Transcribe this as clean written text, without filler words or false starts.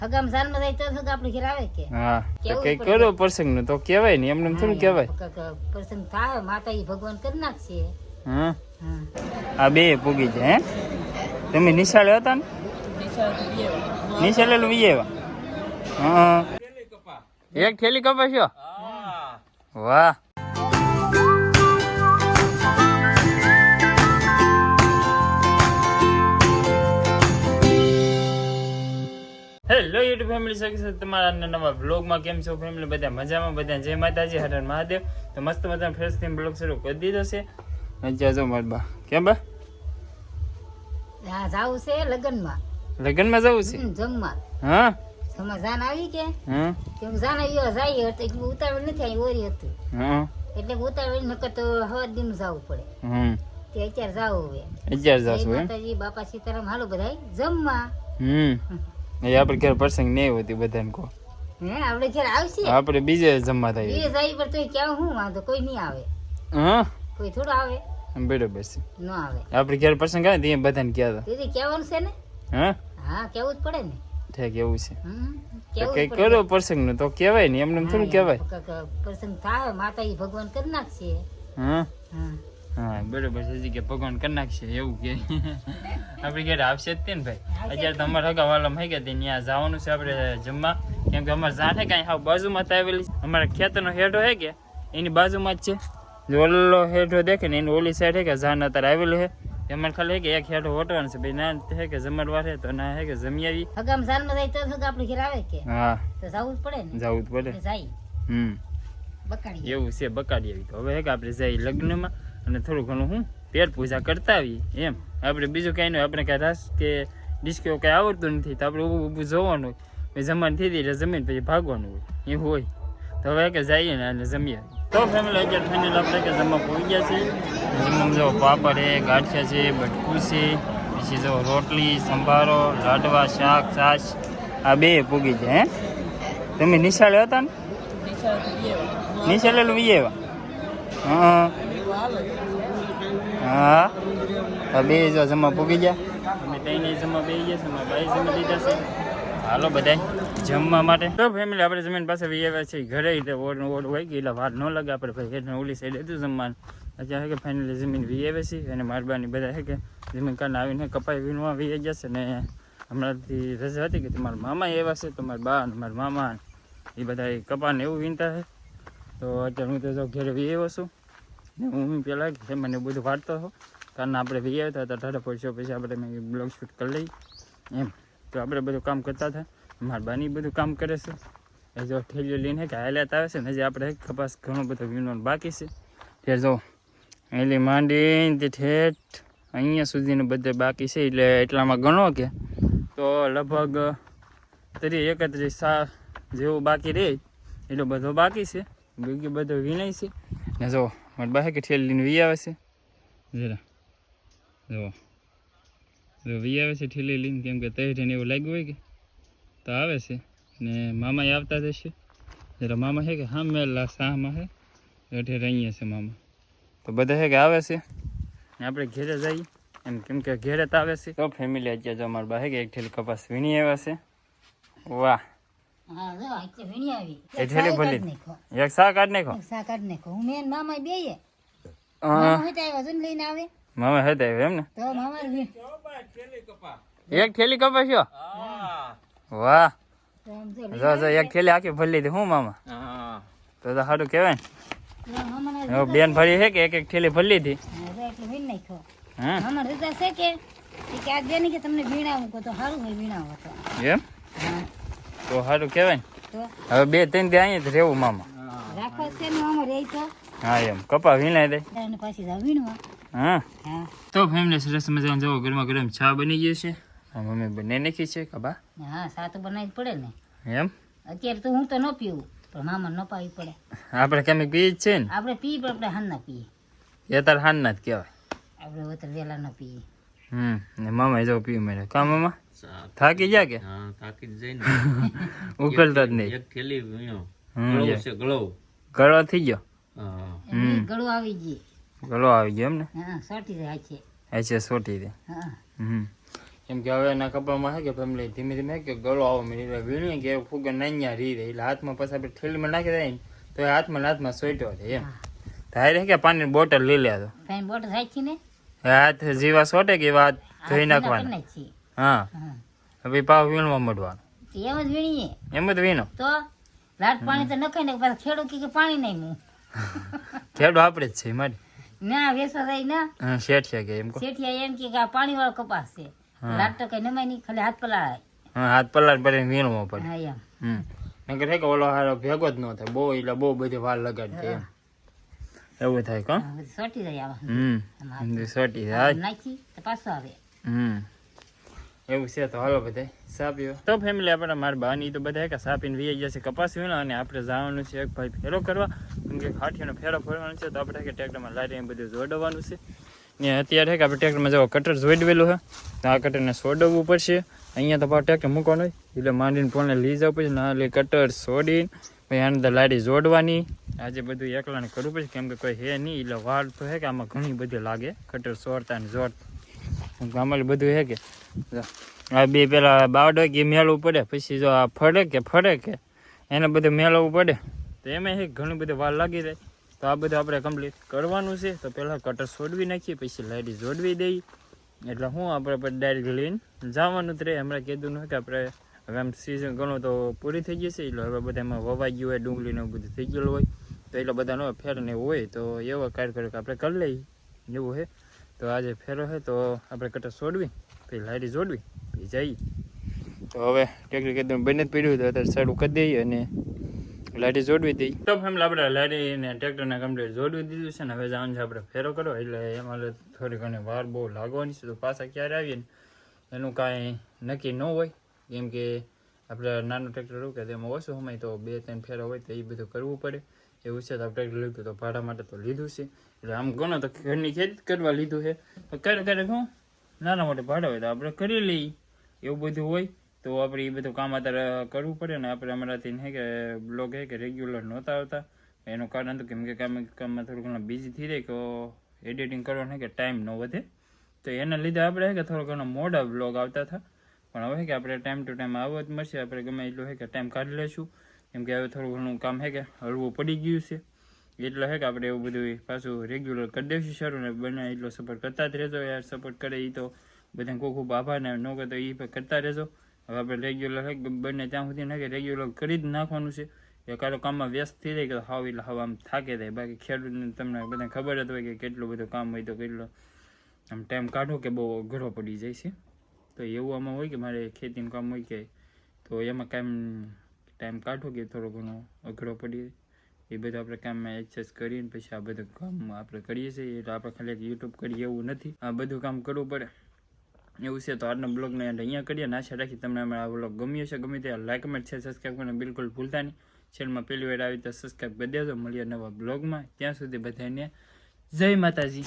હગામ સાલમાં જાય તો સગ આપણે ઘેર આવે કે હા તો કઈ કરો પ્રસંગ નું તો કહેવાય ને એમને થોડું કહેવાય. પ્રસંગ થાય માતાજી ભગવાન કરી નાખશે. હા આ બે પૂગી જાય. હે તમે નિશાળે હતા ને? નિશાળે લઈ આવ્યા. હા એક થેલી કપાસ્યો. વાહ. હેલો યુટ્યુબ ફેમિલી સ્વાગત તમારા નવા બ્લોગમાં. કેમ છો ફેમિલી? બધા મજામાં? બધા જય માતાજી, હર હર મહાદેવ. તો મસ્ત મજા ફ્રેશ થઈને બ્લોગ શરૂ કરી દીધો છે. મજા જો માર બા. કેમ બા? હા જાવું છે લગનમાં. લગનમાં જવું છે? જમવા. હા જમવા જાન આવી કે? હા કેમ જાન આવ્યો જાય એટલે ઉતાવળ નથી આવી ઓરી હતું. હા એટલે ઉતાવળ નકર તો હવા દિન જવું પડે. તે અત્યારે જાવું હવે. અત્યારે જાશું એમ? માતાજી બાપા સીતારામ હાલો બધાય જમવા. એ આપણે ઘેર પ્રસંગ નહીં હોતી બધાને કહો. હે આપણે ઘેર આવશે. આપણે બીજે જમવા થાય. બીજે જાય પર તોય કેવું હું વાંધો કોઈ નહીં આવે. હા કોઈ થોડું આવે. બરોબર છે. ન આવે. આપણે ઘેર પ્રસંગ આવે ત્યાં બધાને કહેતા. દીદી કહેવાનું છે ને? હા હા કેવું જ પડે ને. ઠીક એવું છે. તો કેવું કઈ કરો પ્રસંગ નું તો કહેવાય ને એમને થોડું કહેવાય. પ્રસંગ થાય માતાજી ભગવાન કરી નાખશે. હા હા હા બરોબર છે કે ભગવાન કરી નાખશે એવું કે આપણે ઘરે આવશે જ તે ને ભાઈ. અત્યારે તો અમારા હગા વાલા થઈ ગયા ત્યાં જવાનું છે આપણે જમવા. કેમ કે અમારે જાણે કાંઈ હાવ બાજુમાં તો આવેલી અમારા ખેતરનો હેઠો હે કે એની બાજુમાં જ છે. જો ઓલો હેઠો દેખે ને એની ઓલી સાઈડ હે કે જાન અત્યારે આવેલું છે. અમારે ખાલી હે કે એક હેઠો ઓટવાનું છે ભાઈ. ના હે કે જમણવાર છે તો ના હે કે જમી આવી. હગામ સાલમાં જાય તો સગ આપણે ઘેર આવે કે? હા તો જવું જ પડે ને. જવું જ પડે. જાય બકાડી એવું છે બકાડી આવી. તો હવે હે કે આપણે જઈએ લગ્નમાં અને થોડું ઘણું હું પેટ પૂજા કરતા આવીએ એમ. આપણે બીજું કાંઈ નહીં. આપણે કાંઈ રાસ કે ડિસ્કો કાંઈ આવડતું નથી તો આપણે ઊભું ઊભું જોવાનું હોય. જમવાનું થઈ જાય જમીન પછી ભાગવાનું હોય એવું હોય. તો હવે કે જઈએ ને એટલે જમીએ. તો ફેમિલી અત્યારે ફાઇનલ આપણે કે જમવા પહોંચી ગયા છે. જમવામાં જો પાપડ છે, ગાંઠિયા છે, બટકું છે, પછી જો રોટલી, સંભારો, લાડવા, શાક, છાશ આ બે પૂગી જાય. હે તમે નિશાળે હતા ને? નિશાળે લઈ આવ્યા. હા હા હા બે જો જમવા પૂગી ગયા. અમે તઈને જમવા બે ગયા છે. અમારા ભાઈ જમી લીધા છે. હાલો બધા જમવા માટે. તો ફેમિલી આપણે જમીન પાસે આવ્યા છીએ ઘરે. એટલે ઓડ હોય ગઈ એટલે વાર ન લાગે. આપણે ભાઈ હેઠળ ઓલી સાઈડ હતું જમવાનું. અત્યારે કે ફાઇનલી જમીન વી આવે છે અને મારબાની બધા છે કે જમીન કારણે આવીને કપાઈ વીણવા વી ગયા છે. ને હમણાંથી રજા હતી કે તમારા મામા એવા છે તો મારા બા અને મારા મામા એ બધા કપાને એવું વીણતા છે. તો અત્યારે હું તો જો ઘરે વી આવ્યો છું ને હું પહેલાં મને બધું વાંચતો હતો કારણ આપણે વી આવતા હતા ઠાઠા પડશો પછી આપણે મેં બ્લોગ શૂટ કરી લઈ એમ. તો આપણે બધું કામ કરતા હતા. મારા બાની બધું કામ કરે છે. એ જો ઠેલીઓ લઈને કે હાલ્યાત આવે છે ને હજી આપણે કપાસ ઘણો બધો વીણવાનો બાકી છે. ત્યારે જો એટલે માંડીને તે ઠેઠ અહીંયા સુધીનું બધે બાકી છે. એટલે એટલામાં ગણો કે તો લગભગ 31 સા જેવું બાકી રહે એટલો બધો બાકી છે. બીજી બધો વીણાય છે ને જો મારા બા કે ઠેલી લઈને વી આવે છે. જરા જો વી આવે છે ઠેલી લઈને. કેમ કે તહેરીને એવું લાગ્યું હોય કે તો આવે છે ને મામા આવતા જશે. જરા મામા છે કે હા મેલા શાહમાં છે ઠેર અહીંયા છે મામા. તો બધા છે કે આવે છે ને આપણે ઘેરે જઈએ એમ. કેમ કે ઘેરે તો આવે છે. તો ફેમિલી અત્યારે જો અમારા બા કે એક ઠેલી કપાસ વીણી આવ્યા છે. વાહ હા જો એટલે વીણી આવી. એક ઠેલી ભલી એક શાક કાઢ નાખો. શાક કાઢ નાખો. હું મેન મામા બેયે મામા હોય આવ્યા જો લઈને આવે. મામા હતા આવ્યા એમ ને? તો મામા એક ઠેલી કપાસ્યો. વાહ તો આમ જો જો જો એક ઠેલી આખી ભરી લીધી હું મામા. તો સારું કહેવાય ને. મામાના બેન ભરી છે કે એક એક ઠેલી ભરી લીધી. એટલે વીણ નાખો. હા મામા રજા છે કે આજ દે કે તમને વીણાવું કહો તો સારું હોય વીણાવો તો. એમ હા તો સારું કહેવાય ને. તો હવે 2-3 દી અહીંયા જ રહેવું મામા. રાખો છે ને મામા રહી તો હા એમ કપા વીણાઈ દે. અને પાછી જાવ વીણવા. હા હા તો ફેમિલી સરસ મજાનો જવો ગરમા ગરમ ચા બની ગઈ છે. મમ્મી બને નાખી છે કબા. હા સા તો બનાવી જ પડે ને. એમ અત્યારે તો હું તો ન પીવું પણ મામા ન પાવી પડે. આપણે કેમ પીએ જ છે ને. આપણે પીએ પણ આપણે હાન ના પીએ. એ તાર હાન ના જ કહેવાય. આપણે વતર વેલા ન પીએ. ને મામા જો પી મળે કા મામા થાકી ગયા કે? હા થાકી જ જાય ને. ઉકેલતા જ નહીં. એક થેલી વીણો. ગળો છે ગળો. ગળો થઈ ગયો. હા ગળું આવી ગઈ. ગળો આવી ગયો એમ ને? હા સોટી જાય છે. છે સોટી દે. હા કેમ કે હવે એના કપામાં હે કે ફેમિલી ધીમે ધીમે કે ગળો આવો મળી એટલે વીણીએ કે ફૂગા નાન્યા રહી રહે એટલે હાથમાં પછી આપણે થેલીમાં નાખી દઈએ ને તો એ હાથમાં સોટ્યો રહે એમ થાય કે પાણીની બોટલ લઈ લે તો ફાઈન બોટ રાખી ને હાથ જીવા સોટે કે વાત ધોઈ નાખવાના નાખી હા હવે પાવ વીણવા મળવાનું એમ જ વીણીએ એમ જ વીણો તો લાટ પાણી તો નખાય ને પાછા ખેડૂત કે પાણી નહીં હું ખેડો આપણે જ છે મારી ના વેસવા જાય ના હા શેઠિયા કે એમ કહો શેઠિયા એમ કે આ પાણી વાળો કપાસ છે લાટ તો કઈ નમાય નહીં ખાલી હાથ પલાળાય હા હાથ પલાળ પડે વીણવો પડે હા એમ નકર હે કે ઓલો હારો ભેગો જ ન થાય બહુ એટલે બહુ બધી વાર લગાડી દે એમ એવું થાય કો સોટી જાય આવા સોટી જાય નાખી તો પાછો આવે એવું છે તો હાલો બધા સા પીવો તો ફેમિલી આપણે મારા બાની તો બધા કે સા પીને વી ગયા છે કપાસ વીણા અને આપણે જવાનું છે એક ભાઈ ફેરો કરવા કેમ કે ખાઠીનો ફેરો ફરવાનો છે તો આપણે કે ટ્રેક્ટરમાં લારી બધું જોડવાનું છે ને અત્યારે કે આપણે ટ્રેક્ટરમાં જવા કટર જોડવેલું છે તો આ કટરને સોડવવું પડશે અહીંયા તો પાછું ટ્રેક્ટર મૂકવાનું હોય એટલે માંડીને પોણે લઈ જવું પડશે ના એટલે કટર સોડીને પછી આને તો લારી જોડવાની આજે બધું એકલાને કરવું પડશે કેમ કે કોઈ હે નહીં એટલે વાર તો હે કે આમાં ઘણી બધી લાગે કટર સોડતા ને જોડતા આમાં બધું હે કે આ બે પેલા બાવડો કે મેળવું પડે પછી જો આ ફરે કે એને બધું મેળવવું પડે તો એમાં હે ઘણી બધી વાર લાગી જાય તો આ બધું આપણે કમ્પ્લીટ કરવાનું છે તો પહેલાં કટર સોડવી નાખીએ પછી લાઈટ જોડવી દઈએ એટલે હું આપણે ડાયરેક્ટ લઈને જવાનું જ રહે હમણાં કીધું ન કે આપણે હવે આમ સિઝન ઘણું તો પૂરી થઈ જશે એટલે હવે બધા એમાં વવાઈ ગયું હોય ડુંગળીને એવું બધું થઈ ગયેલું હોય તો એટલે બધાનો ફેર ને એવું હોય તો એવો કાર્ય કે આપણે કરી લઈએ એવું છે તો આજે ફેરો છે તો આપણે કટર સોડવી પછી લાઈટ જોડવી પછી જઈએ તો હવે ટ્રેક્ટર કીધું બંને જ પીડ્યું તો અત્યારે સારું કરી દઈએ અને લાઈટ જોડવી દઈએ તો ફેમિલી આપણે લાઈટ ને ટ્રેક્ટરને કમ્પ્લીટ જોડવી દીધું છે ને હવે જવાનું છે આપણે ફેરો કરો એટલે એમાં થોડી ઘણી વાર બહુ લાગવાની છે તો પાછા ક્યારે આવીએ ને એનું કાંઈ નક્કી ન હોય કેમ કે આપણે નાનું ટ્રેક્ટર રૂકે તો એમાં ઓછું સમય તો 2-3 ફેરા હોય તો એ બધું કરવું પડે એવું છે તો આપણે ટ્રેક્ટર લીધું તો ભાડા માટે તો લીધું છે એટલે આમ ગણો તો ઘરની ખેતી કરવા લીધું છે તો ક્યારેક શું નાના મોટે ભાડા હોય તો આપણે કરી લઈએ એવું બધું હોય તો આપણે એ બધું કામ અત્યારે કરવું પડે ને આપણે અમારાથી હે કે બ્લોગ હે કે રેગ્યુલર નહોતા આવતા એનું કારણ હતું કેમ કે કામમાં થોડું ઘણું બિઝી થઈ જાય તો એડિટિંગ કરવાનો કે ટાઈમ ન વધે તો એના લીધે આપણે હે કે થોડો ઘણો મોડા બ્લોગ આવતા હતા પણ હવે કે આપણે ટાઈમ ટુ ટાઈમ આવવા જ મળશે આપણે ગમે એટલું હે કે ટાઈમ કાઢી લઈશું કેમ કે હવે થોડું ઘણું કામ હે કે હળવું પડી ગયું છે એટલે હે કે આપણે એવું બધું પાછું રેગ્યુલર કરી દઈશું સારું ને બને એટલો સપોર્ટ કરતા જ રહેજો યાર સપોર્ટ કરે એ તો બધાને ખૂબ ખૂબ આભાર ને ન કરતો એ પણ કરતા રહેજો હવે આપણે રેગ્યુલર હે બને ત્યાં સુધી ને કે રેગ્યુલર કરી જ નાખવાનું છે એ કારો કામમાં વ્યસ્ત થઈ જાય કે હાવ એટલે હવે આમ થાકે જાય બાકી ખેડૂતને તમને બધાને ખબર જ હોય કે કેટલું બધું કામ હોય તો કેટલો આમ ટાઈમ કાઢો કે બહુ અઘરો પડી જાય છે તો એવું આમાં હોય કે મારે ખેતીનું કામ હોય કે તો એમાં ટાઈમ કાઢો કે થોડો ઘણો અઘરો પડી એ બધું આપણે કામમાં એડજસ્ટ કરીને પછી આ બધું કામ આપણે કરીએ છીએ એટલે આપણે ખાલી યુટ્યુબ કરીએ એવું નથી આ બધું કામ કરવું પડે એવું છે તો આજનો બ્લોગને અહીંયા કરીએ ને આશા રાખી તમને આ બ્લોગ ગમ્યો છે ગમે તે લાઈક કમેન્ટ છે સબસ્ક્રાઈબ કરવાનું બિલકુલ ભૂલતા નહીં ચેનલમાં પહેલી વાર આવી તો સબસ્ક્રાઈબ કરી દેજો મળીએ નવા બ્લોગમાં ત્યાં સુધી બધાને જય માતાજી.